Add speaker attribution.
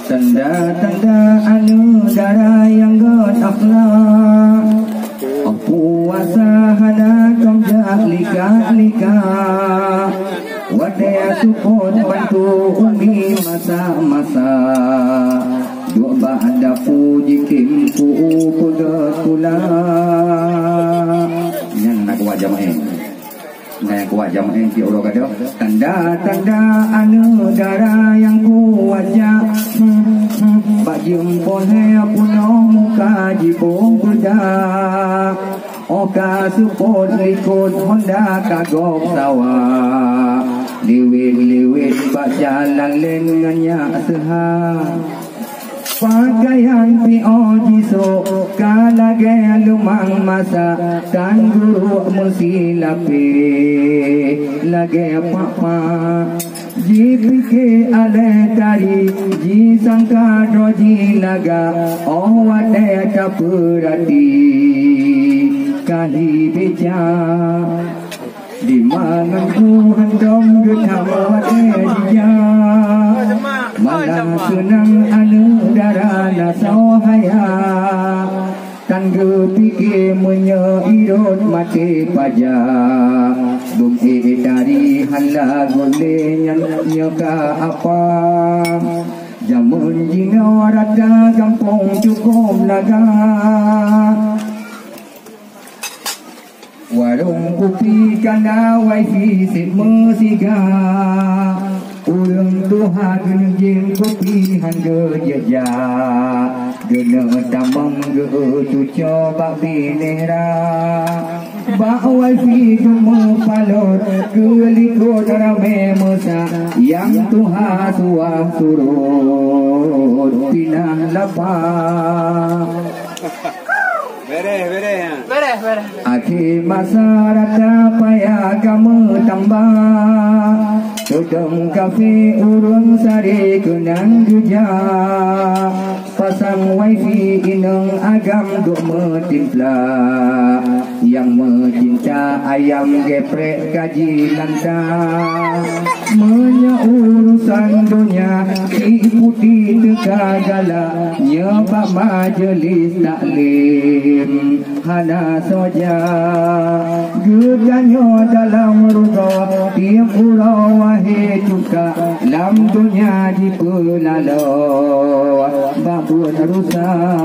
Speaker 1: tanda-tanda anu dara yang getaklah puasa hana komjak lika-lika wadaya support bantu umi masa-masa dua banda puji kimpu kuda yang nak wajah main nak wajah main ki Allah kata tanda-tanda anu dara yang ku wajah bagi empone puno muka jipung kuda oka support ikut Honda kagok sawah liwit-liwit bak jalan lengannya sehar pakaian P.O. jisok kalage lumang masa dan guru mesti lapi lage apa jipike ale tari ji sangka doji laga oh wade kapurati kali beja di mana ku hendom getam wade dia malam senang anu dara nasau haya tangga fikir menyeirut mati pajak bumi dari hala goleh nyaka apa jamun jino rata kampung cukup laga warung kopi kanda wifi sit musiga urang tuha genjing kopi hangga jeja gena tamang ge tu coba binera ba wifi cuma palot kelikut rame mesa yang tuha suah surut pinah lapang Beres. Akhir masa rata payah kamu tambah Tudung kafe urung sari kenang juja Pasang wifi inang agam duk metimpla Yang mencinta ayam geprek gaji lanta Menya urusan dunia ikuti teka gala Nyebab majelis taklim hana saja Geganyo dalam ruga tiap urau wahai cuka Lam dunia di pelalo babun rusak